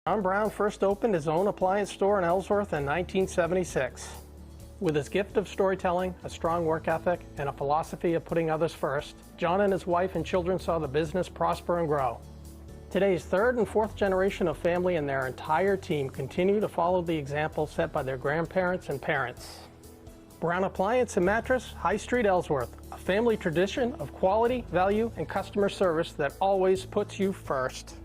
John Brown first opened his own appliance store in Ellsworth in 1976. With his gift of storytelling, a strong work ethic, and a philosophy of putting others first, John and his wife and children saw the business prosper and grow. Today's third and fourth generation of family and their entire team continue to follow the example set by their grandparents and parents. Brown Appliance and Mattress, High Street, Ellsworth, a family tradition of quality, value, and customer service that always puts you first.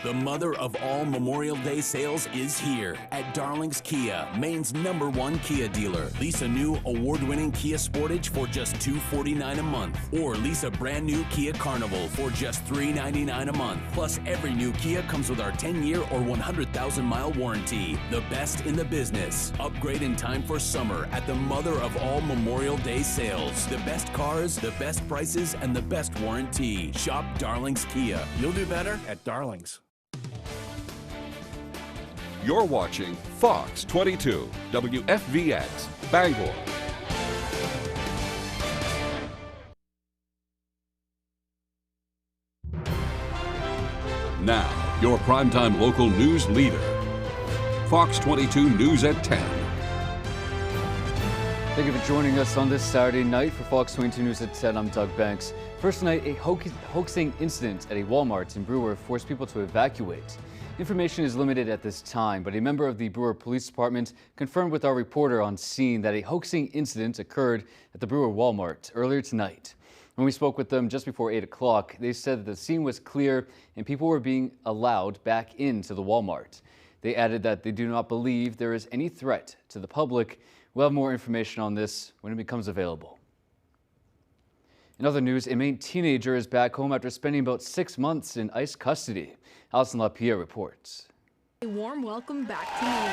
The mother of all Memorial Day sales is here at Darling's Kia, Maine's #1 Kia dealer. Lease a new award-winning Kia Sportage for just $249 a month, or lease a brand new Kia Carnival for just $399 a month. Plus, every new Kia comes with our 10-year or 100,000-mile warranty. The best in the business. Upgrade in time for summer at the mother of all Memorial Day sales. The best cars, the best prices, and the best warranty. Shop Darling's Kia. You'll do better at Darling's. You're watching Fox 22, WFVX, Bangor. Now, your primetime local news leader. Fox 22 News at 10. Thank you for joining us on this Saturday night for Fox 22 News at 10. I'm Doug Banks. First tonight, a hoaxing incident at a Walmart in Brewer forced people to evacuate. Information is limited at this time, but a member of the Brewer Police Department confirmed with our reporter on scene that a hoaxing incident occurred at the Brewer Walmart earlier tonight. When we spoke with them just before 8 o'clock, they said that the scene was clear and people were being allowed back into the Walmart. They added that they do not believe there is any threat to the public. We'll have more information on this when it becomes available. In other news, a Maine teenager is back home after spending about 6 months in ICE custody. Alison LaPierre reports. A warm welcome back to Maine.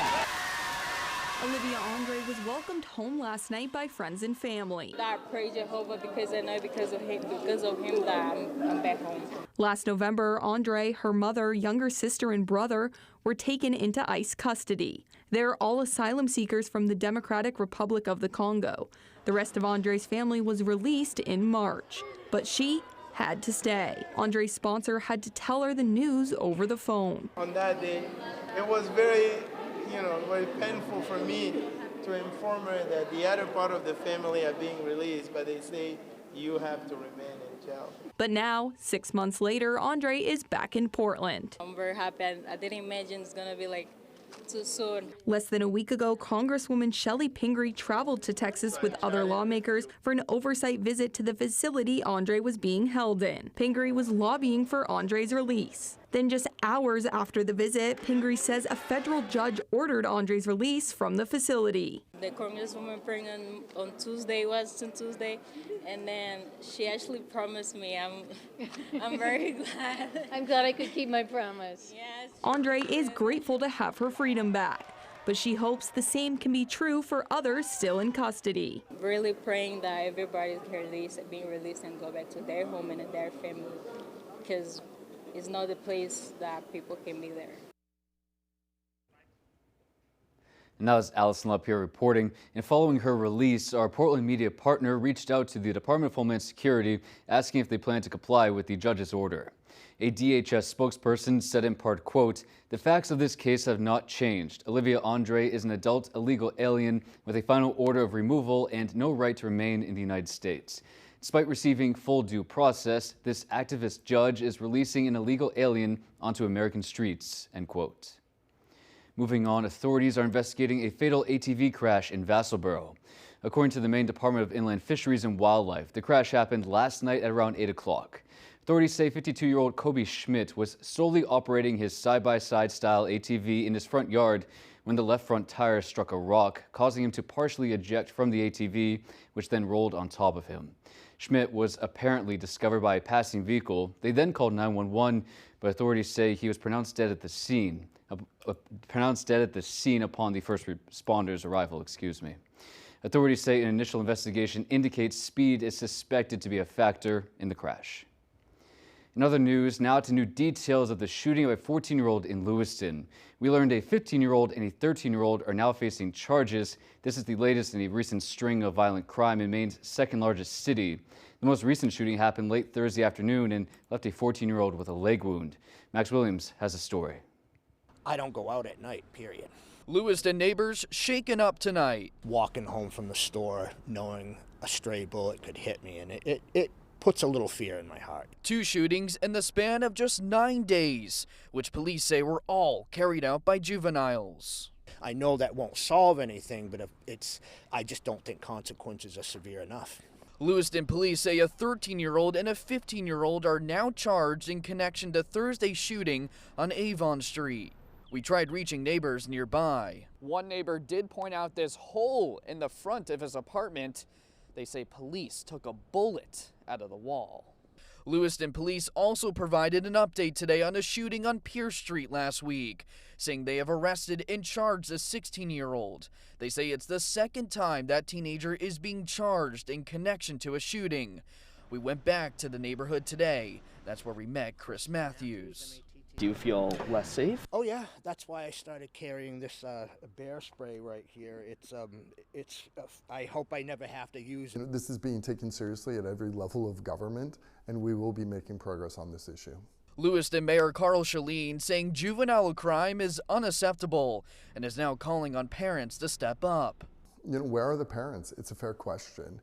Olivia Andre was welcomed home last night by friends and family. I praise Jehovah because I know because of him that I'm back home. Last November, Andre, her mother, younger sister, and brother were taken into ICE custody. They're all asylum seekers from the Democratic Republic of the Congo. The rest of Andre's family was released in March, but she had to stay. Andre's sponsor had to tell her the news over the phone. On that day, it was very painful for me to inform her that the other part of the family are being released, but they say you have to remain in jail. But now, 6 months later, Andre is back in Portland. I'm very happy. I didn't imagine it's gonna be like too soon. Less than a week ago, Congresswoman Shelley Pingree traveled to Texas with other lawmakers for an oversight visit to the facility Andre was being held in. Pingree was lobbying for Andre's release. Then just hours after the visit, Pingree says a federal judge ordered Andre's release from the facility. The Congresswoman praying on Tuesday, and then she actually promised me. I'm very glad. I'm glad I could keep my promise. Yes. Andre is grateful to have her freedom back, but she hopes the same can be true for others still in custody. Really praying that everybody can be released and go back to their home and their family, because it's not a place that people can be there. And that was Alison LaPierre reporting. And following her release, our Portland media partner reached out to the Department of Homeland Security asking if they plan to comply with the judge's order. A DHS spokesperson said in part, quote, "The facts of this case have not changed. Olivia Andre is an adult illegal alien with a final order of removal and no right to remain in the United States. Despite receiving full due process, this activist judge is releasing an illegal alien onto American streets," end quote. Moving on, authorities are investigating a fatal ATV crash in Vassalboro. According to the Maine Department of Inland Fisheries and Wildlife, the crash happened last night at around 8 o'clock. Authorities say 52-year-old Kobe Schmidt was solely operating his side-by-side style ATV in his front yard when the left front tire struck a rock, causing him to partially eject from the ATV, which then rolled on top of him. Schmidt was apparently discovered by a passing vehicle. They then called 911, but authorities say he was pronounced dead at the scene. Upon the first responders' arrival, Authorities say an initial investigation indicates speed is suspected to be a factor in the crash. In other news, now to new details of the shooting of a 14-year-old in Lewiston. We learned a 15-year-old and a 13-year-old are now facing charges. This is the latest in a recent string of violent crime in Maine's second largest city. The most recent shooting happened late Thursday afternoon and left a 14-year-old with a leg wound. Max Williams has a story. I don't go out at night, period. Lewiston neighbors shaken up tonight. Walking home from the store knowing a stray bullet could hit me, and it puts a little fear in my heart. 2 shootings in the span of just 9 days, which police say were all carried out by juveniles. I know that won't solve anything, but I just don't think consequences are severe enough. Lewiston police say a 13-year-old and a 15-year-old are now charged in connection to Thursday's shooting on Avon Street. We tried reaching neighbors nearby. One neighbor did point out this hole in the front of his apartment. They say police took a bullet out of the wall. Lewiston police also provided an update today on a shooting on Pierce Street last week, saying they have arrested and charged a 16-year-old. They say it's the second time that teenager is being charged in connection to a shooting. We went back to the neighborhood today. That's where we met Chris Matthews. Do you feel less safe? Oh yeah, that's why I started carrying this bear spray right here. I hope I never have to use it. This is being taken seriously at every level of government, and we will be making progress on this issue. Lewiston Mayor Carl Shaleen saying juvenile crime is unacceptable and is now calling on parents to step up. Where are the parents? It's a fair question.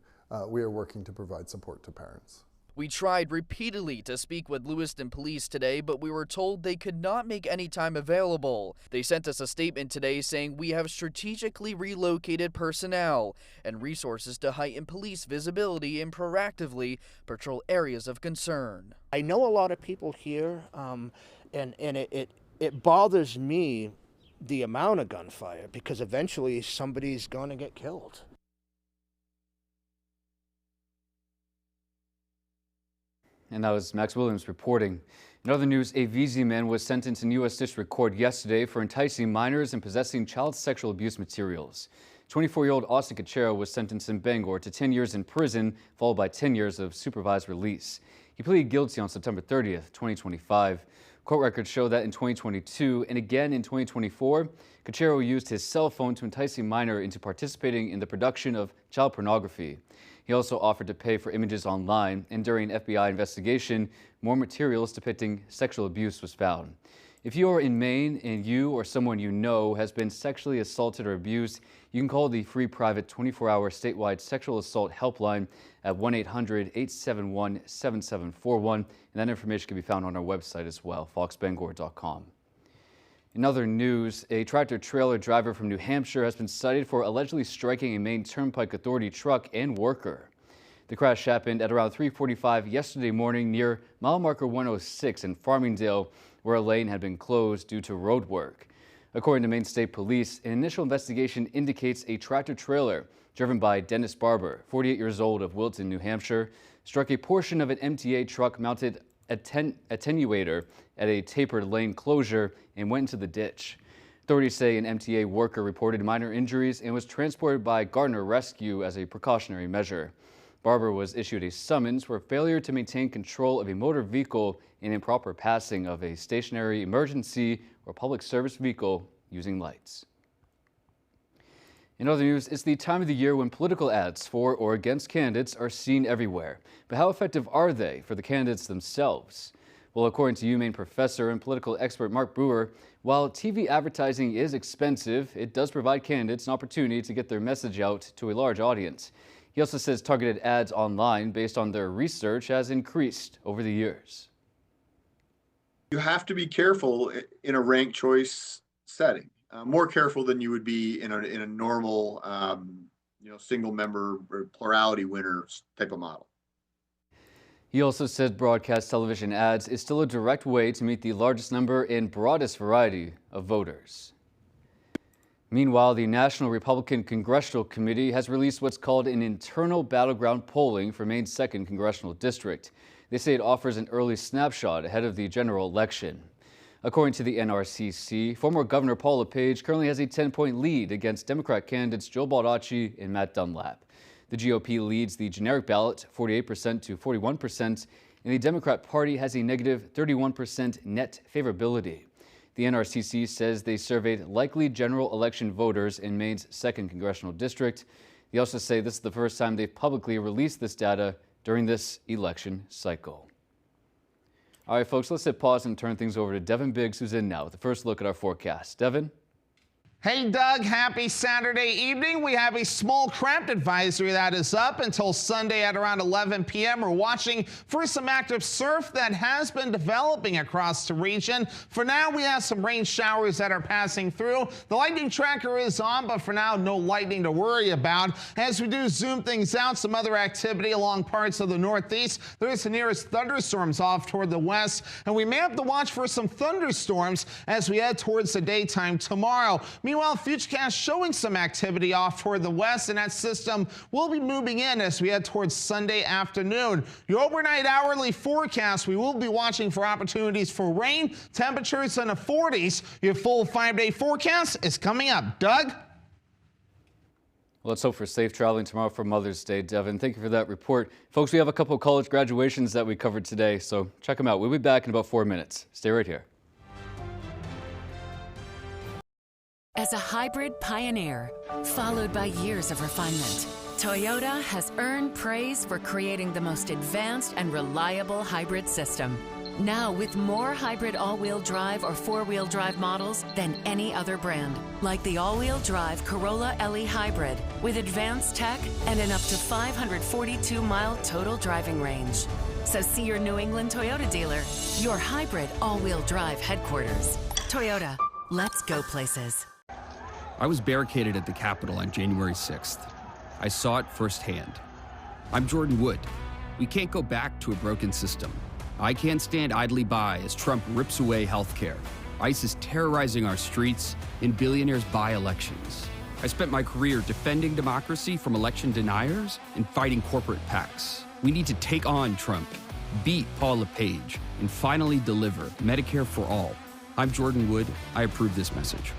We are working to provide support to parents. We tried repeatedly to speak with Lewiston police today, but we were told they could not make any time available. They sent us a statement today saying we have strategically relocated personnel and resources to heighten police visibility and proactively patrol areas of concern. I know a lot of people here, and it bothers me the amount of gunfire, because eventually somebody's going to get killed. And that was Max Williams reporting. In other news, a VZ man was sentenced in U.S. District Court yesterday for enticing minors and possessing child sexual abuse materials. 24-year-old Austin Cachero was sentenced in Bangor to 10 years in prison, followed by 10 years of supervised release. He pleaded guilty on September 30th, 2025. Court records show that in 2022 and again in 2024, Cachero used his cell phone to entice a minor into participating in the production of child pornography. He also offered to pay for images online, and during an FBI investigation, more materials depicting sexual abuse was found. If you are in Maine and you or someone you know has been sexually assaulted or abused, you can call the free private 24-hour statewide sexual assault helpline at 1-800-871-7741, and that information can be found on our website as well, foxbangor.com. In other news, a tractor-trailer driver from New Hampshire has been cited for allegedly striking a Maine Turnpike Authority truck and worker. The crash happened at around 3:45 yesterday morning near mile marker 106 in Farmingdale, where a lane had been closed due to road work. According to Maine State Police, an initial investigation indicates a tractor-trailer driven by Dennis Barber, 48 years old, of Wilton, New Hampshire, struck a portion of an MTA truck-mounted attenuator at a tapered lane closure and went into the ditch. Authorities say an MTA worker reported minor injuries and was transported by Gardner Rescue as a precautionary measure. Barber was issued a summons for failure to maintain control of a motor vehicle and improper passing of a stationary emergency or public service vehicle using lights. In other news, it's the time of the year when political ads for or against candidates are seen everywhere. But how effective are they for the candidates themselves? Well, according to UMaine professor and political expert Mark Brewer, while TV advertising is expensive, it does provide candidates an opportunity to get their message out to a large audience. He also says targeted ads online based on their research has increased over the years. You have to be careful in a ranked choice setting. More careful than you would be in a normal, single member or plurality winner type of model. He also said broadcast television ads is still a direct way to meet the largest number and broadest variety of voters. Meanwhile, the National Republican Congressional Committee has released what's called an internal battleground polling for Maine's 2nd Congressional District. They say it offers an early snapshot ahead of the general election. According to the NRCC, former Governor Paul LePage currently has a 10-point lead against Democrat candidates Joe Baldacci and Matt Dunlap. The GOP leads the generic ballot 48% to 41%, and the Democrat Party has a negative 31% net favorability. The NRCC says they surveyed likely general election voters in Maine's 2nd Congressional District. They also say this is the first time they've publicly released this data during this election cycle. All right, folks, let's hit pause and turn things over to Devin Biggs, who's in now with the first look at our forecast. Devin? Hey, Doug, happy Saturday evening. We have a small craft advisory that is up until Sunday at around 11 p.m. We're watching for some active surf that has been developing across the region. For now, we have some rain showers that are passing through. The lightning tracker is on, but for now, no lightning to worry about. As we do zoom things out, some other activity along parts of the northeast. There's the nearest thunderstorms off toward the west, and we may have to watch for some thunderstorms as we head towards the daytime tomorrow. Meanwhile, Futurecast showing some activity off toward the west, and that system will be moving in as we head towards Sunday afternoon. Your overnight hourly forecast, we will be watching for opportunities for rain, temperatures in the 40s. Your full 5-day forecast is coming up. Doug? Let's hope for safe traveling tomorrow for Mother's Day, Devin. Thank you for that report. Folks, we have a couple of college graduations that we covered today, so check them out. We'll be back in about 4 minutes. Stay right here. As a hybrid pioneer, followed by years of refinement, Toyota has earned praise for creating the most advanced and reliable hybrid system. Now with more hybrid all-wheel drive or four-wheel drive models than any other brand, like the all-wheel drive Corolla LE Hybrid with advanced tech and an up to 542-mile total driving range. So see your New England Toyota dealer, your hybrid all-wheel drive headquarters. Toyota, let's go places. I was barricaded at the Capitol on January 6th. I saw it firsthand. I'm Jordan Wood. We can't go back to a broken system. I can't stand idly by as Trump rips away healthcare. ICE is terrorizing our streets, and billionaires buy elections. I spent my career defending democracy from election deniers and fighting corporate PACs. We need to take on Trump, beat Paul LePage, and finally deliver Medicare for all. I'm Jordan Wood. I approve this message.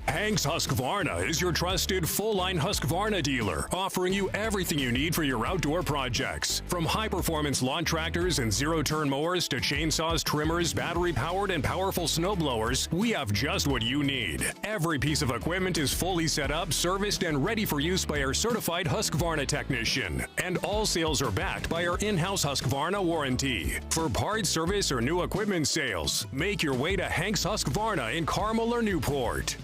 Hank's Husqvarna is your trusted full-line Husqvarna dealer, offering you everything you need for your outdoor projects. From high-performance lawn tractors and zero-turn mowers to chainsaws, trimmers, battery-powered and powerful snowblowers, we have just what you need. Every piece of equipment is fully set up, serviced, and ready for use by our certified Husqvarna technician. And all sales are backed by our in-house Husqvarna warranty. For parts, service, or new equipment sales, make your way to Hank's Husqvarna in Carmel or Newport.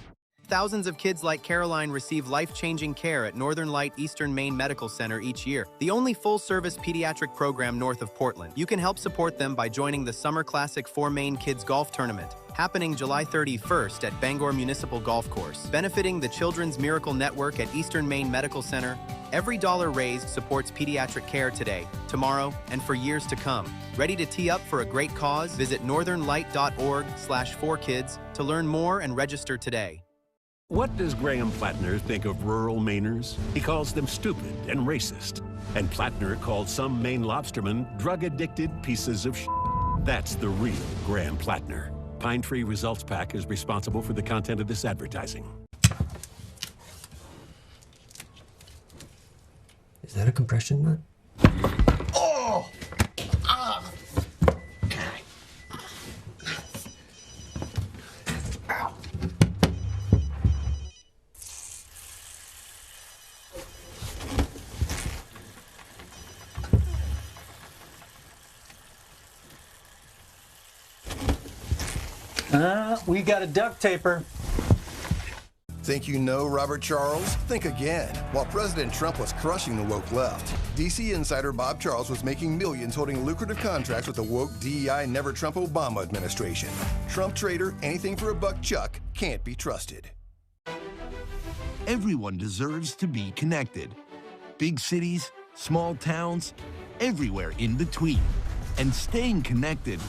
Thousands of kids like Caroline receive life-changing care at Northern Light Eastern Maine Medical Center each year, the only full-service pediatric program north of Portland. You can help support them by joining the Summer Classic for Maine Kids Golf Tournament, happening July 31st at Bangor Municipal Golf Course. Benefiting the Children's Miracle Network at Eastern Maine Medical Center, every dollar raised supports pediatric care today, tomorrow, and for years to come. Ready to tee up for a great cause? Visit northernlight.org/4kids to learn more and register today. What does Graham Plattner think of rural Mainers? He calls them stupid and racist. And Plattner called some Maine lobstermen drug-addicted pieces of shit. That's the real Graham Plattner. Pine Tree Results PAC is responsible for the content of this advertising. Is that a compression nut? Oh! We got a duct taper. Think you know Robert Charles? Think again. While President Trump was crushing the woke left, DC insider Bob Charles was making millions holding lucrative contracts with the woke DEI Never Trump Obama administration. Trump trader, anything for a buck Chuck, can't be trusted. Everyone deserves to be connected. Big cities, small towns, everywhere in between. And staying connected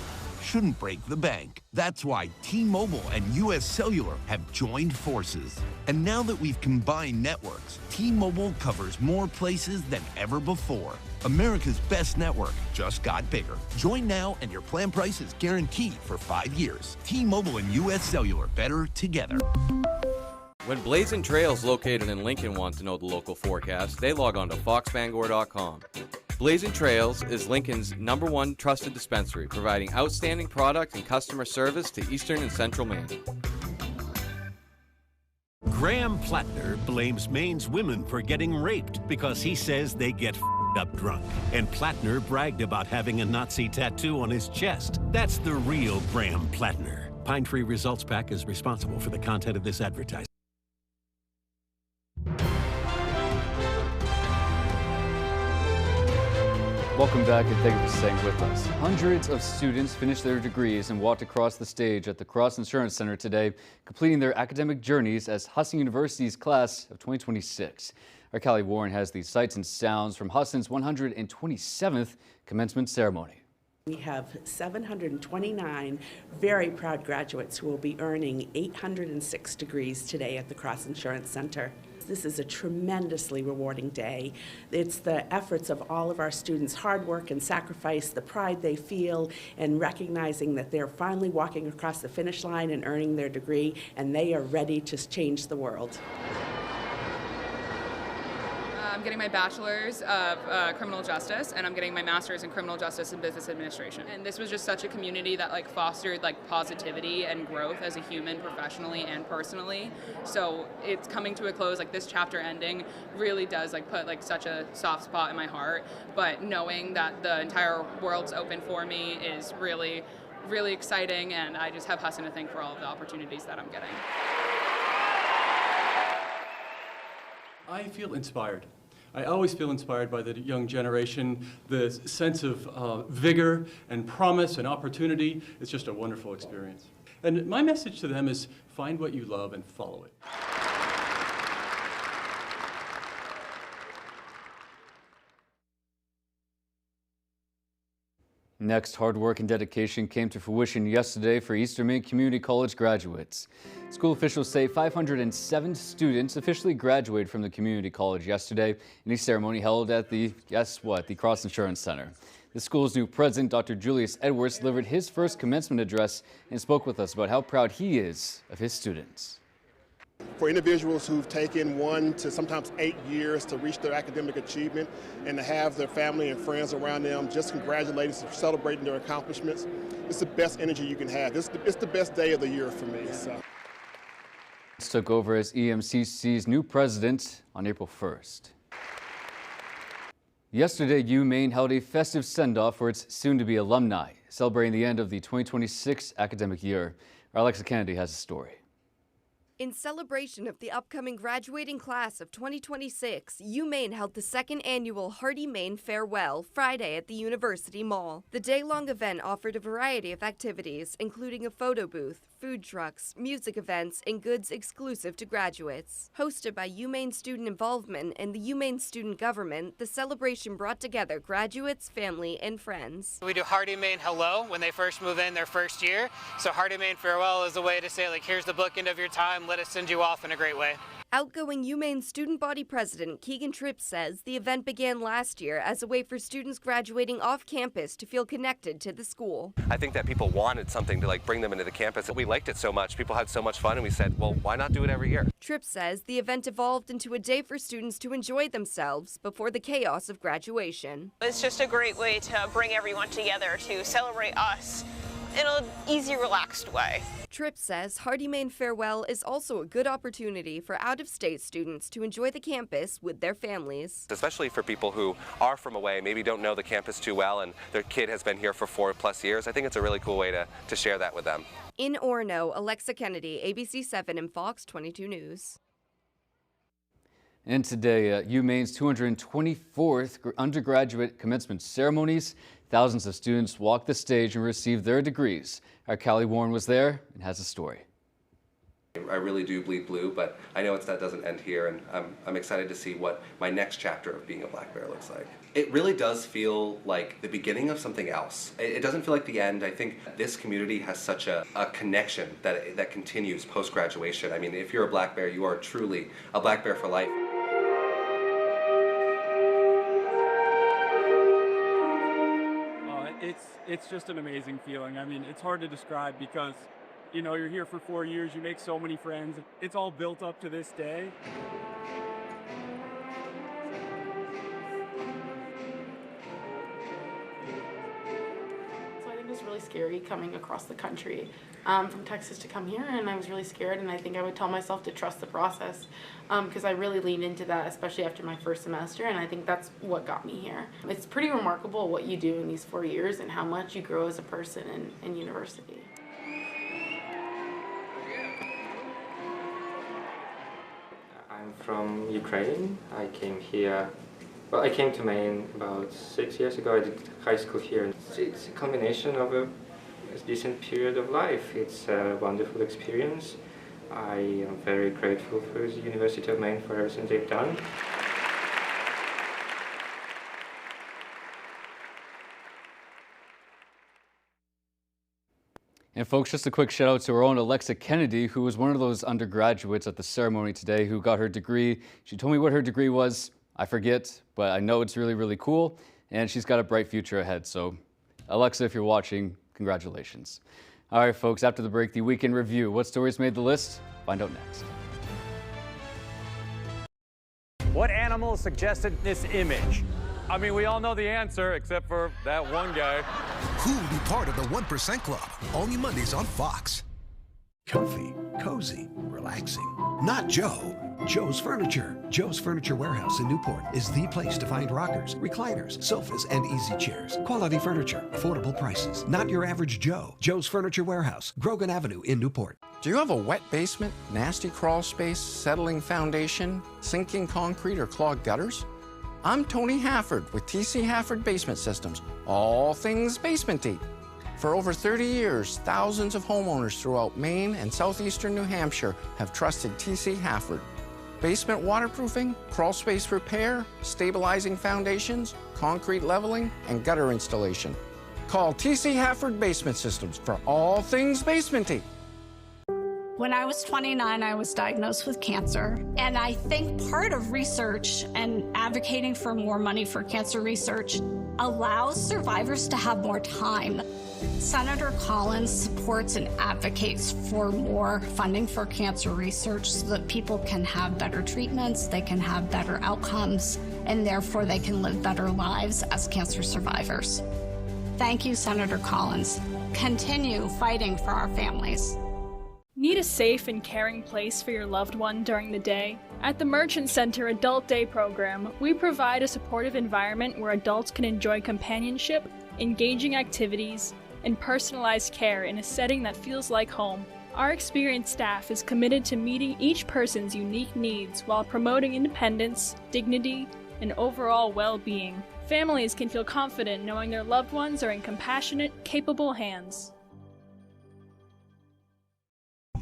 shouldn't break the bank. That's why T-Mobile and US Cellular have joined forces. And now that we've combined networks, T-Mobile covers more places than ever before. America's best network just got bigger. Join now and your plan price is guaranteed for 5 years. T-Mobile and US Cellular, better together. When Blazing Trails located in Lincoln want to know the local forecast, they log on to foxbangor.com. Blazing Trails is Lincoln's #1 trusted dispensary, providing outstanding product and customer service to Eastern and Central Maine. Graham Plattner blames Maine's women for getting raped because he says they get stand-up drunk. And Plattner bragged about having a Nazi tattoo on his chest. That's the real Graham Plattner. Pine Tree Results Pack is responsible for the content of this advertisement. Welcome back and thank you for staying with us. Hundreds of students finished their degrees and walked across the stage at the Cross Insurance Center today, completing their academic journeys as Husson University's class of 2026. Our Callie Warren has the sights and sounds from Husson's 127th commencement ceremony. We have 729 very proud graduates who will be earning 806 degrees today at the Cross Insurance Center. This is a tremendously rewarding day. It's the efforts of all of our students' hard work and sacrifice, the pride they feel, and recognizing that they're finally walking across the finish line and earning their degree, and they are ready to change the world. I'm getting my bachelor's of criminal justice, and I'm getting my master's in criminal justice and business administration. And this was just such a community that fostered positivity and growth as a human, professionally and personally. So it's coming to a close. This chapter ending really does put such a soft spot in my heart. But knowing that the entire world's open for me is really, really exciting, and I just have Husson to thank for all of the opportunities that I'm getting. I feel inspired. I always feel inspired by the young generation, the sense of vigor and promise and opportunity. It's just a wonderful experience. And my message to them is find what you love and follow it. Next, hard work and dedication came to fruition yesterday for Eastern Maine Community College graduates. School officials say 507 students officially graduated from the community college yesterday in a ceremony held at the Cross Insurance Center. The school's new president, Dr. Julius Edwards, delivered his first commencement address and spoke with us about how proud he is of his students. For individuals who've taken 1 to sometimes 8 years to reach their academic achievement and to have their family and friends around them just congratulating, celebrating their accomplishments, it's the best energy you can have. It's the best day of the year for me. So. Took over as EMCC's new president on April 1st. Yesterday, UMaine held a festive send-off for its soon-to-be alumni, celebrating the end of the 2026 academic year. Our Alexa Kennedy has a story. In celebration of the upcoming graduating class of 2026, UMaine held the second annual Hardy Maine Farewell Friday at the University Mall. The day-long event offered a variety of activities, including a photo booth, food trucks, music events, and goods exclusive to graduates. Hosted by UMaine Student Involvement and the UMaine Student Government, the celebration brought together graduates, family, and friends. We do Hardy Maine Hello when they first move in their first year. So Hardy Maine Farewell is a way to say, here's the bookend of your time. Let us send you off in a great way. Outgoing UMaine Student Body President Keegan Tripp says the event began last year as a way for students graduating off campus to feel connected to the school. I think that people wanted something to bring them into the campus. We liked it so much, people had so much fun, and we said, well, why not do it every year? Tripp says the event evolved into a day for students to enjoy themselves before the chaos of graduation. It's just a great way to bring everyone together to celebrate us in an easy, relaxed way. Tripp says Hardy Maine Farewell is also a good opportunity for out-of-state students to enjoy the campus with their families. Especially for people who are from away, maybe don't know the campus too well, and their kid has been here for 4+ years. I think it's a really cool way to share that with them. In Orono, Alexa Kennedy, ABC 7 and Fox 22 News. And today, UMaine's 224th undergraduate commencement ceremonies. Thousands of students walked the stage and received their degrees. Our Callie Warren was there and has a story. I really do bleed blue, but I know that doesn't end here, and I'm excited to see what my next chapter of being a black bear looks like. It really does feel like the beginning of something else. It doesn't feel like the end. I think this community has such a connection that continues post-graduation. I mean, if you're a black bear, you are truly a black bear for life. It's just an amazing feeling. I mean, it's hard to describe because, you're here for 4 years, you make so many friends. It's all built up to this day. So I think this really scary coming across the country from Texas to come here, and I was really scared, and I think I would tell myself to trust the process because I really leaned into that, especially after my first semester, and I think that's what got me here. It's pretty remarkable what you do in these 4 years and how much you grow as a person in university. I'm from Ukraine. I came here, well, I came to Maine about 6 years ago. I did high school here. It's a combination of a decent period of life. It's a wonderful experience. I am very grateful for the University of Maine for everything they've done. And folks, just a quick shout out to our own Alexa Kennedy, who was one of those undergraduates at the ceremony today who got her degree. She told me what her degree was. I forget, but I know it's really, really cool, and she's got a bright future ahead. So, Alexa, if you're watching, congratulations. All right, folks, after the break, the weekend review. What stories made the list? Find out next. What animal suggested this image? I mean, we all know the answer, except for that one guy. Who will be part of the 1% Club? Only Mondays on Fox. Comfy, cozy, relaxing. Not Joe. Joe's Furniture. Joe's Furniture Warehouse in Newport is the place to find rockers, recliners, sofas, and easy chairs. Quality furniture, affordable prices. Not your average Joe. Joe's Furniture Warehouse, Grogan Avenue in Newport. Do you have a wet basement, nasty crawl space, settling foundation, sinking concrete, or clogged gutters? I'm Tony Hafford with TC Hafford Basement Systems, all things basement-y. For over 30 years, thousands of homeowners throughout Maine and southeastern New Hampshire have trusted TC Hafford. Basement waterproofing, crawl space repair, stabilizing foundations, concrete leveling, and gutter installation. Call TC Hafford Basement Systems for all things basement-y. When I was 29, I was diagnosed with cancer. And I think part of research and advocating for more money for cancer research allows survivors to have more time. Senator Collins supports and advocates for more funding for cancer research so that people can have better treatments, they can have better outcomes, and therefore they can live better lives as cancer survivors. Thank you, Senator Collins. Continue fighting for our families. Need a safe and caring place for your loved one during the day? At the Merchant Center Adult Day program, we provide a supportive environment where adults can enjoy companionship, engaging activities, and personalized care in a setting that feels like home. Our experienced staff is committed to meeting each person's unique needs while promoting independence, dignity, and overall well-being. Families can feel confident knowing their loved ones are in compassionate, capable hands.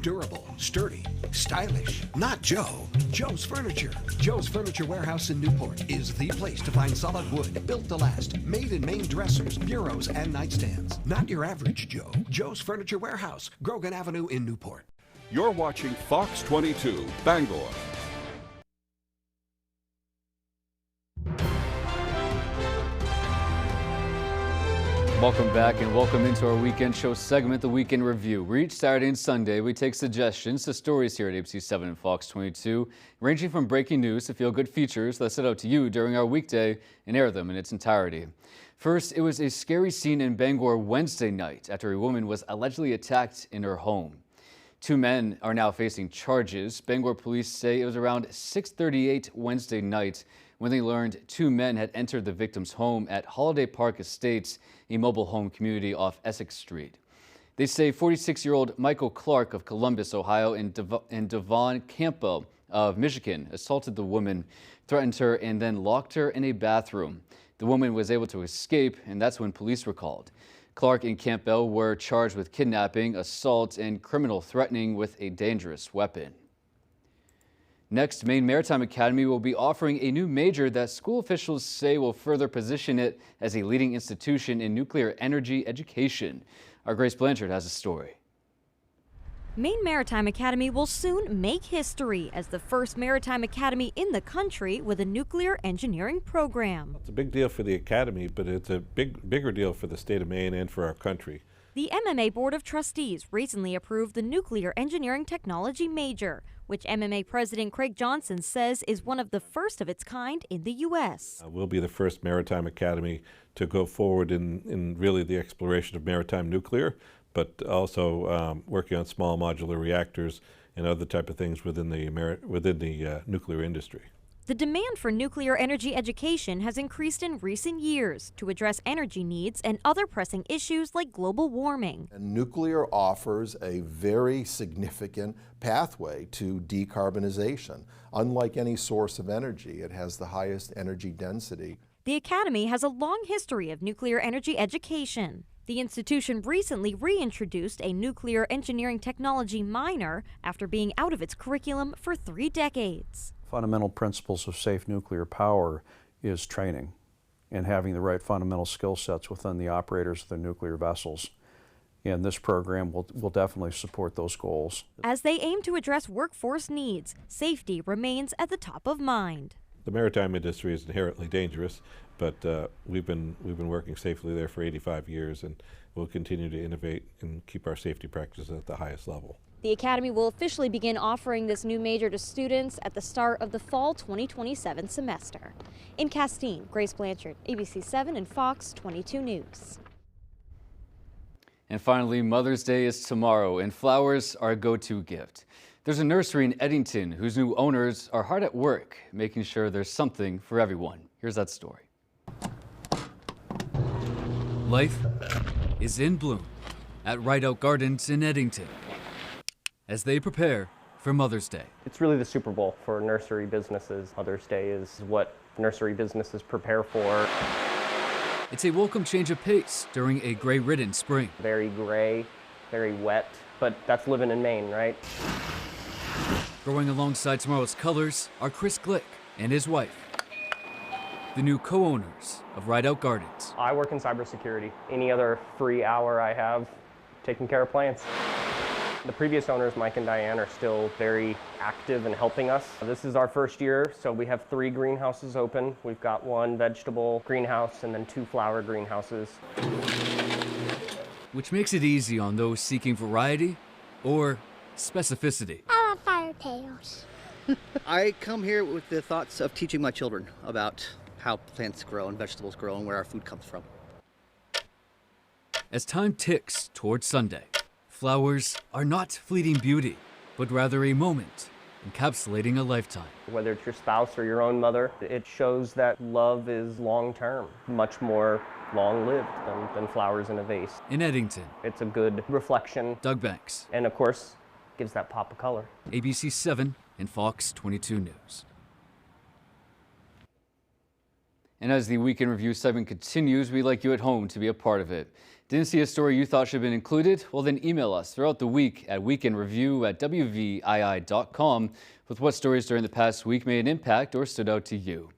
Durable, sturdy, stylish. Not Joe. Joe's Furniture. Joe's Furniture Warehouse in Newport is the place to find solid wood, built to last, made in Maine dressers, bureaus, and nightstands. Not your average Joe. Joe's Furniture Warehouse, Grogan Avenue in Newport. You're watching Fox 22, Bangor. Welcome back and welcome into our weekend show segment, The Weekend Review, where each Saturday and Sunday we take suggestions to stories here at ABC 7 and Fox 22, ranging from breaking news to feel-good features that set out to you during our weekday and air them in its entirety. First, it was a scary scene in Bangor Wednesday night after a woman was allegedly attacked in her home. 2 men are now facing charges. Bangor police say it was around 6:38 Wednesday night when they learned 2 men had entered the victim's home at Holiday Park Estates, a mobile home community off Essex Street. They say 46-year-old Michael Clark of Columbus, Ohio, and Devon Campbell of Michigan assaulted the woman, threatened her, and then locked her in a bathroom. The woman was able to escape, and that's when police were called. Clark and Campbell were charged with kidnapping, assault, and criminal threatening with a dangerous weapon. Next, Maine Maritime Academy will be offering a new major that school officials say will further position it as a leading institution in nuclear energy education. Our Grace Blanchard has a story. Maine Maritime Academy will soon make history as the first maritime academy in the country with a nuclear engineering program. It's a big deal for the academy, but it's a bigger deal for the state of Maine and for our country. The MMA Board of Trustees recently approved the nuclear engineering technology major, which MMA President Craig Johnson says is one of the first of its kind in the U.S. We'll be the first maritime academy to go forward in really the exploration of maritime nuclear, but also working on small modular reactors and other type of things within the nuclear industry. The demand for nuclear energy education has increased in recent years to address energy needs and other pressing issues like global warming. And nuclear offers a very significant pathway to decarbonization. Unlike any source of energy, it has the highest energy density. The Academy has a long history of nuclear energy education. The institution recently reintroduced a nuclear engineering technology minor after being out of its curriculum for 3 decades. Fundamental principles of safe nuclear power is training and having the right fundamental skill sets within the operators of the nuclear vessels. And this program will definitely support those goals. As they aim to address workforce needs, safety remains at the top of mind. The maritime industry is inherently dangerous, but we've been working safely there for 85 years, and we'll continue to innovate and keep our safety practices at the highest level. The Academy will officially begin offering this new major to students at the start of the fall 2027 semester. In Castine, Grace Blanchard, ABC 7 and Fox 22 News. And finally, Mother's Day is tomorrow, and flowers are a go-to gift. There's a nursery in Eddington whose new owners are hard at work, making sure there's something for everyone. Here's that story. Life is in bloom at Rideout Gardens in Eddington as they prepare for Mother's Day. It's really the Super Bowl for nursery businesses. Mother's Day is what nursery businesses prepare for. It's a welcome change of pace during a gray-ridden spring. Very gray, very wet, but that's living in Maine, right? Growing alongside tomorrow's colors are Chris Glick and his wife, the new co-owners of Rideout Gardens. I work in cybersecurity. Any other free hour I have, taking care of plants. The previous owners, Mike and Diane, are still very active in helping us. This is our first year, so we have 3 greenhouses open. We've got 1 vegetable greenhouse and then 2 flower greenhouses. Which makes it easy on those seeking variety or specificity. I love fire tales. I come here with the thoughts of teaching my children about how plants grow and vegetables grow and where our food comes from. As time ticks towards Sunday, flowers are not fleeting beauty, but rather a moment encapsulating a lifetime. Whether it's your spouse or your own mother, it shows that love is long-term, much more long-lived than flowers in a vase. In Eddington, it's a good reflection. Doug Banks. And of course, gives that pop of color. ABC 7 and Fox 22 News. And as the Weekend Review segment continues, we'd like you at home to be a part of it. Didn't see a story you thought should have been included? Well, then email us throughout the week at weekendreview@wvii.com with what stories during the past week made an impact or stood out to you.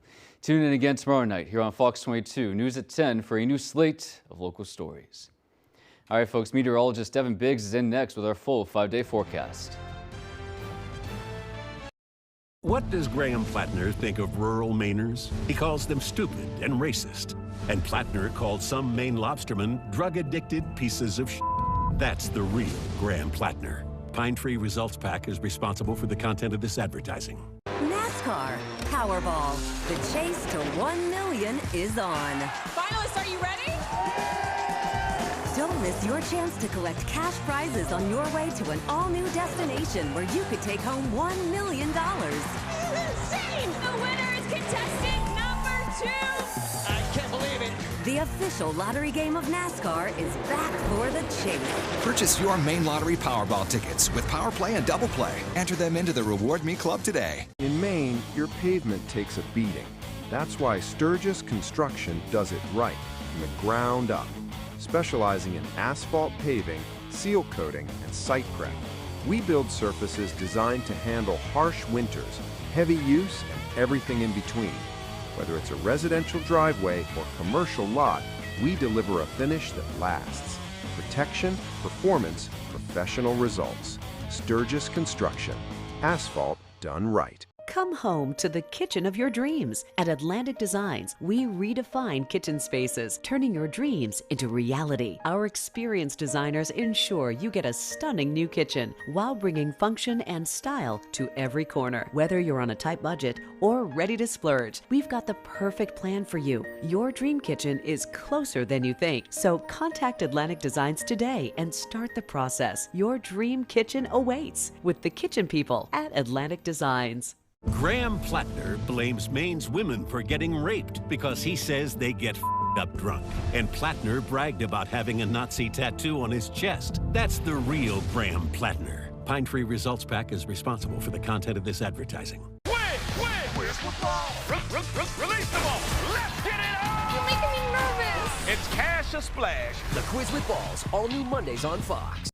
Tune in again tomorrow night here on Fox 22 News at 10 for a new slate of local stories. All right, folks, meteorologist Devin Biggs is in next with our full 5-day forecast. What does Graham Plattner think of rural Mainers? He calls them stupid and racist. And Plattner called some Maine lobstermen drug-addicted pieces of shit. That's the real Graham Plattner. Pine Tree Results Pack is responsible for the content of this advertising. NASCAR Powerball. The chase to 1 million is on. Finalists, are you ready? Don't miss your chance to collect cash prizes on your way to an all-new destination where you could take home $1 million. This is insane! The winner is contestant number 2! I can't believe it! The official lottery game of NASCAR is back for the chase. Purchase your Maine Lottery Powerball tickets with Power Play and Double Play. Enter them into the Reward Me Club today. In Maine, your pavement takes a beating. That's why Sturgis Construction does it right from the ground up, specializing in asphalt paving, seal coating, and site prep. We build surfaces designed to handle harsh winters, heavy use, and everything in between. Whether it's a residential driveway or commercial lot, we deliver a finish that lasts. Protection, performance, professional results. Sturgis Construction. Asphalt done right. Come home to the kitchen of your dreams. At Atlantic Designs, we redefine kitchen spaces, turning your dreams into reality. Our experienced designers ensure you get a stunning new kitchen while bringing function and style to every corner. Whether you're on a tight budget or ready to splurge, we've got the perfect plan for you. Your dream kitchen is closer than you think. So contact Atlantic Designs today and start the process. Your dream kitchen awaits with the kitchen people at Atlantic Designs. Graham Plattner blames Maine's women for getting raped because he says they get up drunk. And Plattner bragged about having a Nazi tattoo on his chest. That's the real Graham Plattner. Pine Tree Results PAC is responsible for the content of this advertising. Where's football? Release the ball. Let's get it on! You're making me nervous. It's Cash or Splash. The Quiz with Balls, all new Mondays on Fox.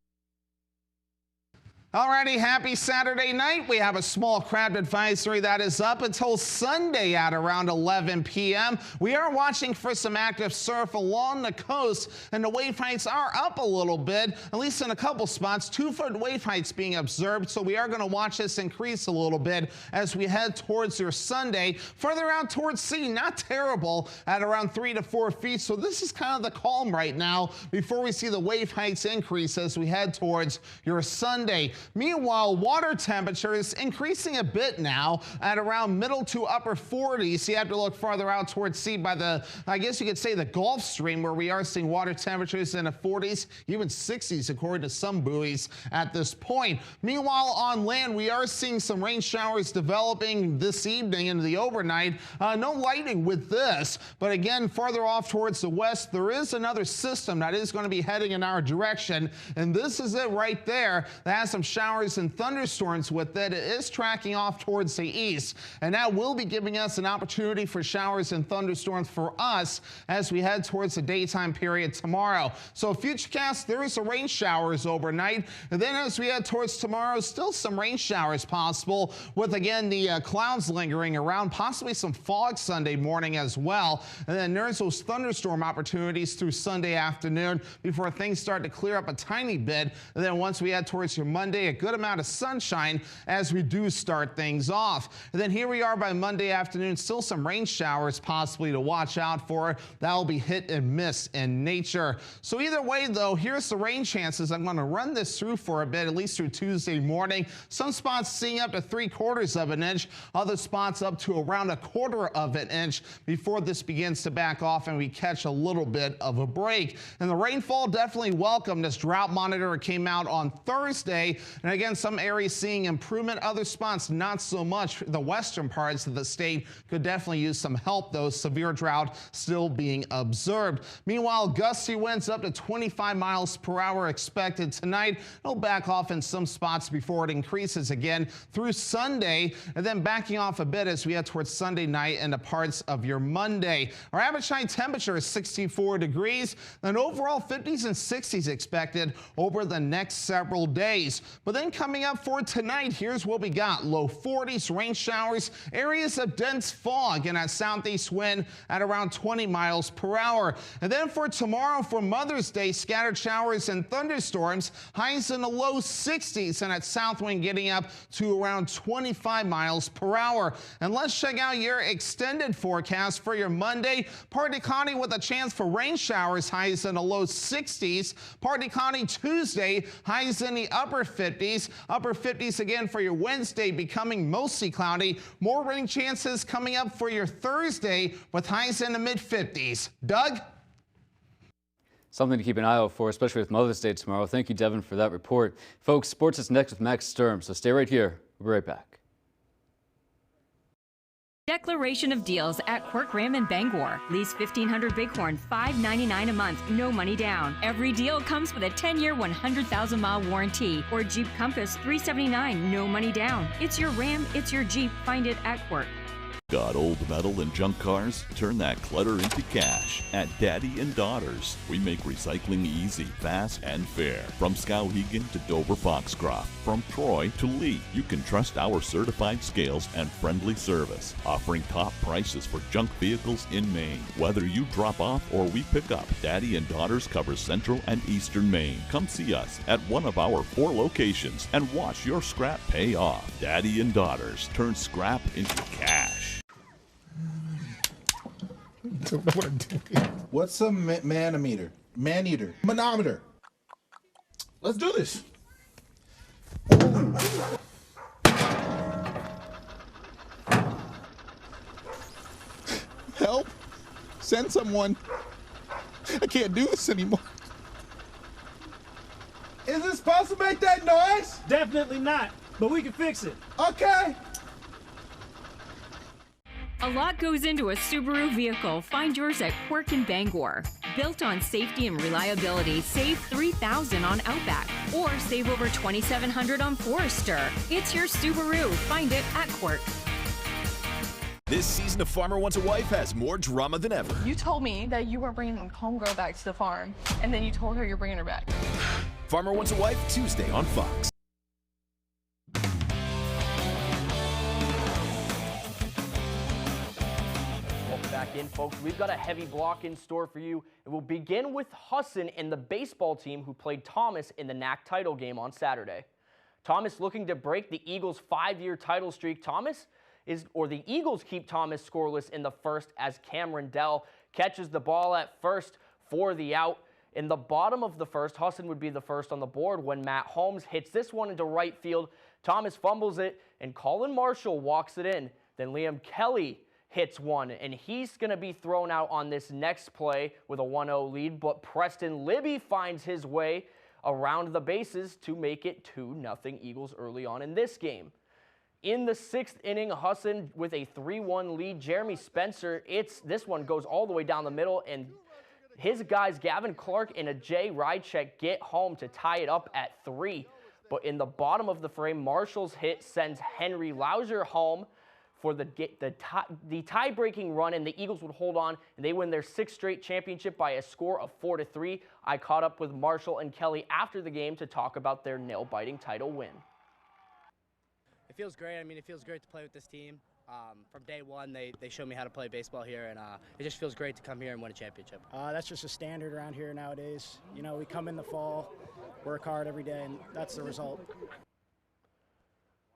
Alrighty, happy Saturday night. We have a small crowd advisory that is up until Sunday at around 11 p.m. We are watching for some active surf along the coast, and the wave heights are up a little bit, at least in a couple spots. 2-foot wave heights being observed, so we are going to watch this increase a little bit as we head towards your Sunday. Further out towards sea, not terrible at around 3 to 4 feet, so this is kind of the calm right now before we see the wave heights increase as we head towards your Sunday. Meanwhile, water temperatures increasing a bit now at around middle to upper 40s. You have to look farther out towards sea by the, I guess you could say, the Gulf Stream, where we are seeing water temperatures in the 40s, even 60s, according to some buoys at this point. Meanwhile, on land, we are seeing some rain showers developing this evening into the overnight. No lightning with this, but again, farther off towards the west, there is another system that is going to be heading in our direction, and this is it right there. That has some showers and thunderstorms with it. It is tracking off towards the east, and that will be giving us an opportunity for showers and thunderstorms for us as we head towards the daytime period tomorrow. So futurecast, there is a rain showers overnight, and then as we head towards tomorrow, still some rain showers possible with, again, the clouds lingering around, possibly some fog Sunday morning as well, and then there's those thunderstorm opportunities through Sunday afternoon before things start to clear up a tiny bit, and then once we head towards your Monday, a good amount of sunshine as we do start things off. And then here we are by Monday afternoon, still some rain showers possibly to watch out for. That'll be hit and miss in nature. So either way though, here's the rain chances. I'm going to run this through for a bit, at least through Tuesday morning. Some spots seeing up to 3/4 of an inch, other spots up to around 1/4 of an inch before this begins to back off and we catch a little bit of a break. And the rainfall definitely welcome. This drought monitor came out on Thursday, and again, some areas seeing improvement, other spots not so much. The western parts of the state could definitely use some help, though. Severe drought still being observed. Meanwhile, gusty winds up to 25 miles per hour expected tonight. It'll back off in some spots before it increases again through Sunday, and then backing off a bit as we head towards Sunday night and the parts of your Monday. Our average night temperature is 64 degrees, and overall 50s and 60s expected over the next several days. But then coming up for tonight, here's what we got. Low 40s, rain showers, areas of dense fog, and a southeast wind at around 20 miles per hour. And then for tomorrow, for Mother's Day, scattered showers and thunderstorms, highs in the low 60s, and that south wind getting up to around 25 miles per hour. And let's check out your extended forecast for your Monday. Partly cloudy with a chance for rain showers, highs in the low 60s. Partly cloudy Tuesday, highs in the upper 50s. Upper 50s again for your Wednesday, becoming mostly cloudy. More rain chances coming up for your Thursday with highs in the mid-50s. Doug? Something to keep an eye out for, especially with Mother's Day tomorrow. Thank you, Devin, for that report. Folks, sports is next with Max Sturm, so stay right here. We'll be right back. Declaration of deals at Quirk Ram in Bangor. Lease 1500 Bighorn, $599 a month, no money down. Every deal comes with a 10-year, 100,000-mile warranty. Or Jeep Compass, $379, no money down. It's your Ram, it's your Jeep. Find it at Quirk. Got old metal and junk cars? Turn that clutter into cash at Daddy and Daughters. We make recycling easy, fast, and fair. From Skowhegan to Dover Foxcroft, from Troy to Lee, you can trust our certified scales and friendly service, offering top prices for junk vehicles in Maine. Whether you drop off or we pick up, Daddy and Daughters covers Central and Eastern Maine. Come see us at one of our 4 locations and watch your scrap pay off. Daddy and Daughters turn scrap into cash. What's a manometer? Man-eater. Manometer. Let's do this. Help. Send someone. I can't do this anymore. Is it supposed to make that noise? Definitely not, but we can fix it. Okay. A lot goes into a Subaru vehicle. Find yours at Quirk in Bangor. Built on safety and reliability, save $3,000 on Outback or save over $2,700 on Forester. It's your Subaru. Find it at Quirk. This season of Farmer Wants a Wife has more drama than ever. You told me that you weren't bringing homegirl back to the farm, and then you told her you're bringing her back. Farmer Wants a Wife, Tuesday on Fox. Welcome back in, folks. We've got a heavy block in store for you. And we'll begin with Husson and the baseball team who played Thomas in the NAC title game on Saturday. Thomas looking to break the Eagles' 5-year title streak. The Eagles keep Thomas scoreless in the first as Cameron Dell catches the ball at first for the out. In the bottom of the first, Husson would be the first on the board when Matt Holmes hits this one into right field. Thomas fumbles it, and Colin Marshall walks it in. Then Liam Kelly hits one, and he's going to be thrown out on this next play with a 1-0 lead, but Preston Libby finds his way around the bases to make it 2-0 Eagles early on in this game. In the 6th inning, Husson with a 3-1 lead. Jeremy Spencer, this one goes all the way down the middle, and his guys, Gavin Clark and a Jay Rychek, get home to tie it up at 3. But in the bottom of the frame, Marshall's hit sends Henry Lauser home for the tie-breaking run, and the Eagles would hold on, and they win their 6th straight championship by a score of 4-3. I caught up with Marshall and Kelly after the game to talk about their nail-biting title win. It feels great. I mean, it feels great to play with this team. From day one, they showed me how to play baseball here, and it just feels great to come here and win a championship. That's just a standard around here nowadays. You know, we come in the fall, work hard every day, and that's the result.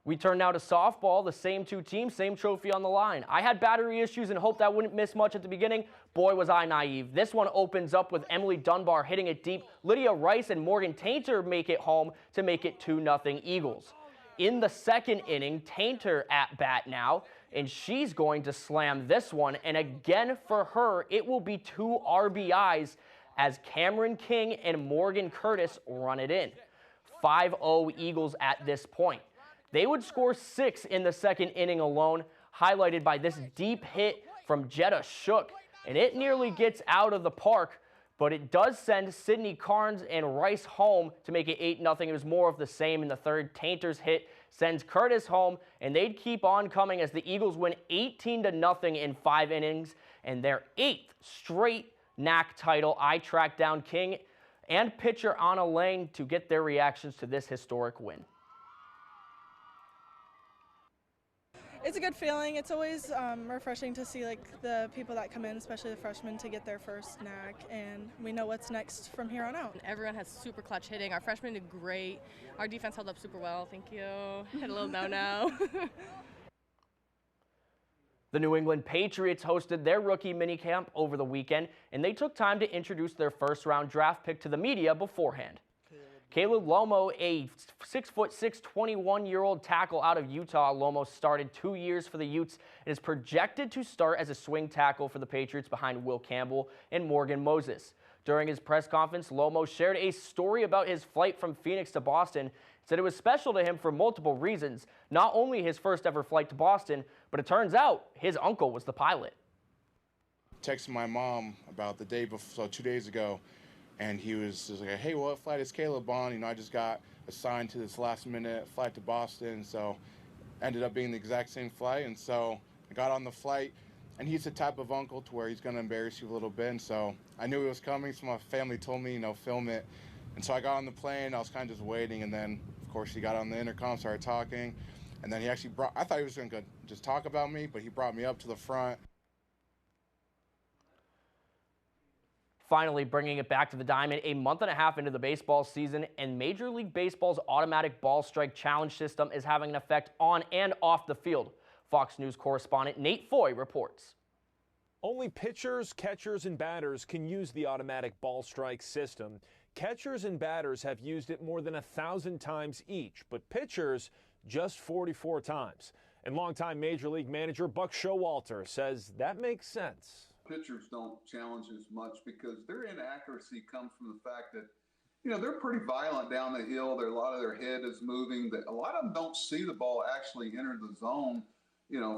We turn now to softball, the same 2 teams, same trophy on the line. I had battery issues and hoped I wouldn't miss much at the beginning. Boy, was I naive. This one opens up with Emily Dunbar hitting it deep. Lydia Rice and Morgan Tainter make it home to make it 2-0 Eagles. In the 2nd inning, Tainter at bat now, and she's going to slam this one. And again for her, it will be 2 RBIs as Cameron King and Morgan Curtis run it in. 5-0 Eagles at this point. They would score 6 in the 2nd inning alone, highlighted by this deep hit from Jetta Shook. And it nearly gets out of the park, but it does send Sydney Carnes and Rice home to make it 8-0. It was more of the same in the 3rd. Tainter's hit sends Curtis home, and they'd keep on coming as the Eagles win 18-0 in 5 innings, and their 8th straight NAC title. I tracked down King and pitcher Anna Lang to get their reactions to this historic win. It's a good feeling. It's always refreshing to see the people that come in, especially the freshmen, to get their first NAC, and we know what's next from here on out. Everyone has super clutch hitting. Our freshmen did great. Our defense held up super well. Thank you. Had a little no-no. The New England Patriots hosted their rookie minicamp over the weekend, and they took time to introduce their first-round draft pick to the media beforehand. Caleb Lomo, a 6'6", 21-year-old tackle out of Utah. Lomo started 2 years for the Utes and is projected to start as a swing tackle for the Patriots behind Will Campbell and Morgan Moses. During his press conference, Lomo shared a story about his flight from Phoenix to Boston. Said it was special to him for multiple reasons. Not only his first ever flight to Boston, but it turns out his uncle was the pilot. Texted my mom about the day before, so 2 days ago, and he was just like, hey, what flight is Caleb on? You know, I just got assigned to this last minute flight to Boston, so ended up being the exact same flight. And so I got on the flight, and he's the type of uncle to where he's going to embarrass you a little bit. And so I knew he was coming, so my family told me, film it. And so I got on the plane. I was kind of just waiting, and then, of course, he got on the intercom, started talking. And then he actually I thought he was going to just talk about me, but he brought me up to the front. Finally, bringing it back to the diamond, a month and a half into the baseball season, and Major League Baseball's automatic ball strike challenge system is having an effect on and off the field. Fox News correspondent Nate Foy reports. Only pitchers, catchers, and batters can use the automatic ball strike system. Catchers and batters have used it more than 1,000 times each, but pitchers just 44 times. And longtime Major League manager Buck Showalter says that makes sense. Pitchers don't challenge as much because their inaccuracy comes from the fact that, they're pretty violent down the hill. A lot of their head is moving. A lot of them don't see the ball actually enter the zone,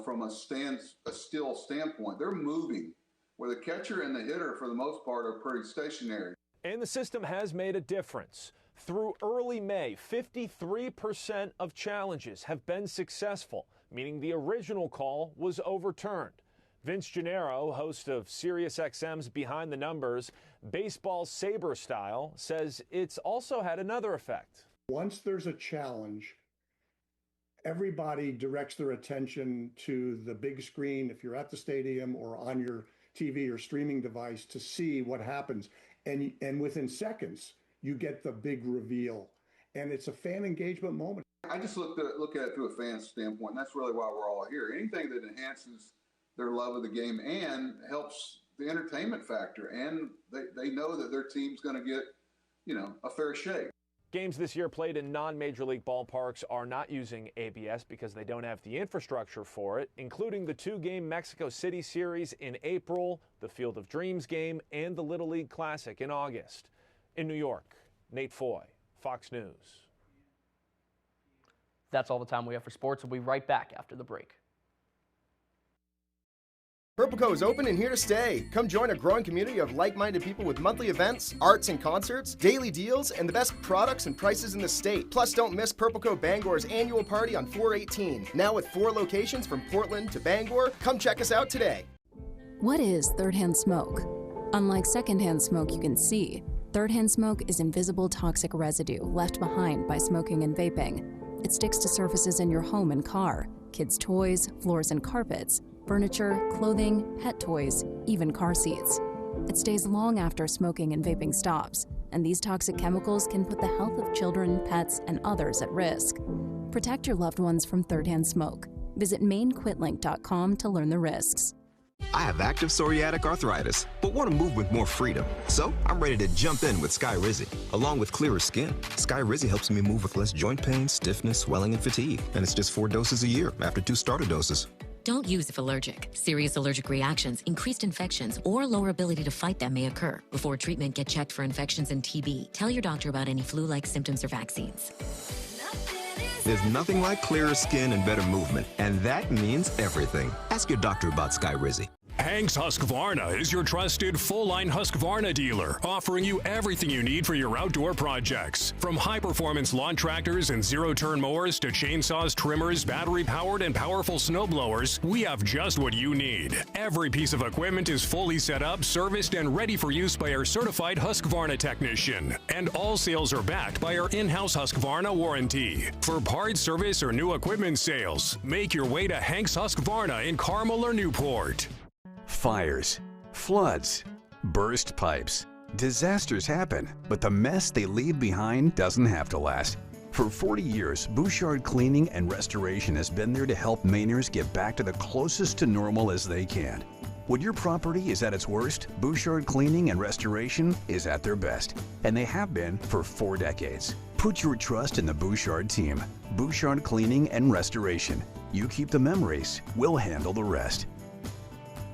from a still standpoint. They're moving, where the catcher and the hitter, for the most part, are pretty stationary. And the system has made a difference. Through early May, 53% of challenges have been successful, meaning the original call was overturned. Vince Gennaro, host of SiriusXM's Behind the Numbers, Baseball Saber Style, says it's also had another effect. Once there's a challenge, everybody directs their attention to the big screen if you're at the stadium or on your TV or streaming device to see what happens. And within seconds, you get the big reveal. And it's a fan engagement moment. I just look at it through a fan standpoint, and that's really why we're all here. Anything that enhances their love of the game and helps the entertainment factor, and they know that their team's going to get, a fair shake. Games this year played in non-Major League ballparks are not using ABS because they don't have the infrastructure for it, including the 2-game Mexico City series in April, the Field of Dreams game, and the Little League Classic in August. In New York, Nate Foy, Fox News. That's all the time we have for sports. We'll be right back after the break. Purple Co is open and here to stay. Come join a growing community of like-minded people with monthly events, arts and concerts, daily deals, and the best products and prices in the state. Plus, don't miss Purple Co Bangor's annual party on 4/18. Now with 4 locations from Portland to Bangor. Come check us out today. What is third-hand smoke? Unlike second-hand smoke you can see, third-hand smoke is invisible toxic residue left behind by smoking and vaping. It sticks to surfaces in your home and car, kids' toys, floors and carpets, furniture, clothing, pet toys, even car seats. It stays long after smoking and vaping stops, and these toxic chemicals can put the health of children, pets, and others at risk. Protect your loved ones from third-hand smoke. Visit mainquitlink.com to learn the risks. I have active psoriatic arthritis, but want to move with more freedom. So I'm ready to jump in with Skyrizi. Along with clearer skin, Skyrizi helps me move with less joint pain, stiffness, swelling, and fatigue. And it's just 4 doses a year after 2 starter doses. Don't use if allergic. Serious allergic reactions, increased infections, or lower ability to fight them may occur. Before treatment, get checked for infections and TB. Tell your doctor about any flu-like symptoms or vaccines. There's nothing like clearer skin and better movement, and that means everything. Ask your doctor about Skyrizi. Hanks Husqvarna is your trusted full-line Husqvarna dealer, offering you everything you need for your outdoor projects. From high-performance lawn tractors and zero-turn mowers to chainsaws, trimmers, battery-powered and powerful snowblowers, we have just what you need. Every piece of equipment is fully set up, serviced, and ready for use by our certified Husqvarna technician. And all sales are backed by our in-house Husqvarna warranty. For parts, service, or new equipment sales, make your way to Hanks Husqvarna in Carmel or Newport. Fires, floods, burst pipes. Disasters happen, but the mess they leave behind doesn't have to last. For 40 years, Bouchard Cleaning and Restoration has been there to help Mainers get back to the closest to normal as they can. When your property is at its worst, Bouchard Cleaning and Restoration is at their best, and they have been for 4 decades. Put your trust in the Bouchard team. Bouchard Cleaning and Restoration. You keep the memories, we'll handle the rest.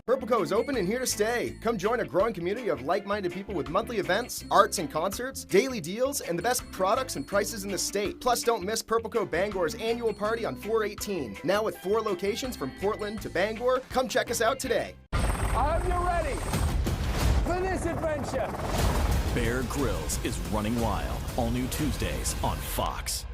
Purple Co is open and here to stay. Come join a growing community of like-minded people with monthly events, arts and concerts, daily deals, and the best products and prices in the state. Plus, don't miss Purple Co Bangor's annual party on 4/18. Now with 4 locations from Portland to Bangor. Come check us out today. I hope you're ready for this adventure. Bear Grylls is Running Wild. All new Tuesdays on Fox.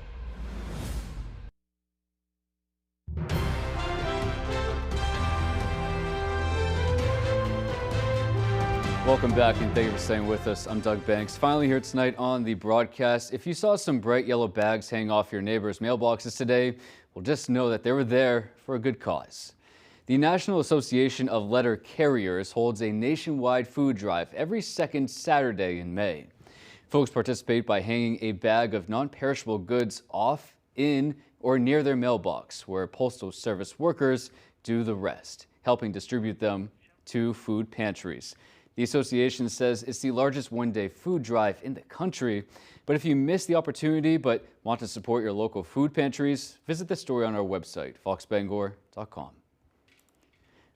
Welcome back and thank you for staying with us. I'm Doug Banks. Finally here tonight on the broadcast. If you saw some bright yellow bags hanging off your neighbor's mailboxes today, well, just know that they were there for a good cause. The National Association of Letter Carriers holds a nationwide food drive every second Saturday in May. Folks participate by hanging a bag of non-perishable goods off, in, or near their mailbox, where Postal Service workers do the rest, helping distribute them to food pantries. The association says it's the largest one-day food drive in the country. But if you missed the opportunity but want to support your local food pantries, visit the story on our website, foxbangor.com.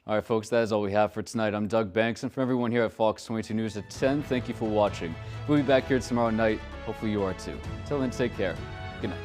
All right, folks, that is all we have for tonight. I'm Doug Banks, and from everyone here at Fox 22 News at 10, thank you for watching. We'll be back here tomorrow night. Hopefully you are too. Until then, take care. Good night.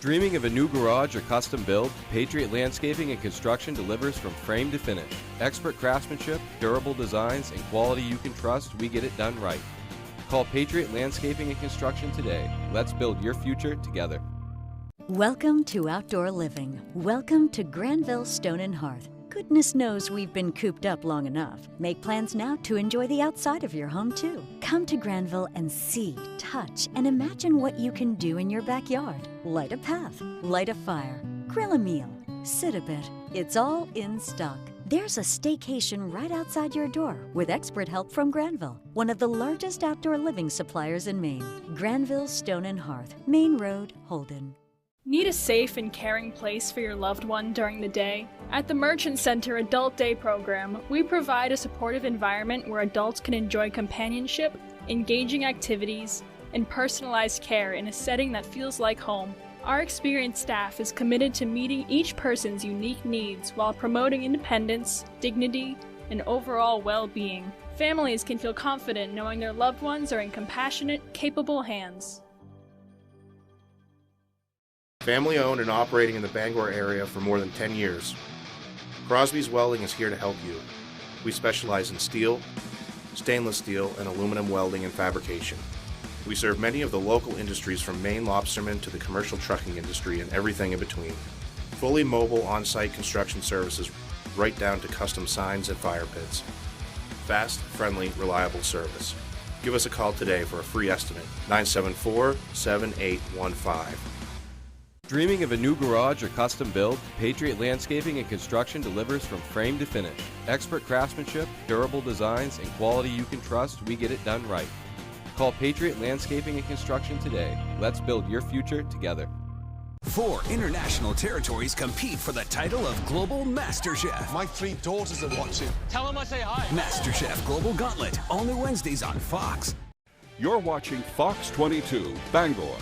Dreaming of a new garage or custom build? Patriot Landscaping and Construction delivers from frame to finish. Expert craftsmanship, durable designs, and quality you can trust, we get it done right. Call Patriot Landscaping and Construction today. Let's build your future together. Welcome to outdoor living. Welcome to Granville Stone and Hearth. Goodness knows we've been cooped up long enough. Make plans now to enjoy the outside of your home too. Come to Granville and see, touch, and imagine what you can do in your backyard. Light a path, light a fire, grill a meal, sit a bit. It's all in stock. There's a staycation right outside your door with expert help from Granville, one of the largest outdoor living suppliers in Maine. Granville Stone and Hearth, Main Road, Holden. Need a safe and caring place for your loved one during the day? At the Merchant Center Adult Day program, we provide a supportive environment where adults can enjoy companionship, engaging activities, and personalized care in a setting that feels like home. Our experienced staff is committed to meeting each person's unique needs while promoting independence, dignity, and overall well-being. Families can feel confident knowing their loved ones are in compassionate, capable hands. Family owned and operating in the Bangor area for more than 10 years. Crosby's Welding is here to help you. We specialize in steel, stainless steel, and aluminum welding and fabrication. We serve many of the local industries from Maine lobstermen to the commercial trucking industry and everything in between. Fully mobile on-site construction services right down to custom signs and fire pits. Fast, friendly, reliable service. Give us a call today for a free estimate, 974-7815. Dreaming of a new garage or custom build? Patriot Landscaping and Construction delivers from frame to finish. Expert craftsmanship, durable designs, and quality you can trust, we get it done right. Call Patriot Landscaping and Construction today. Let's build your future together. 4 international territories compete for the title of Global Master Chef. My 3 daughters are watching. Tell them I say hi. Master Chef Global Gauntlet, all new Wednesdays on Fox. You're watching Fox 22 Bangor.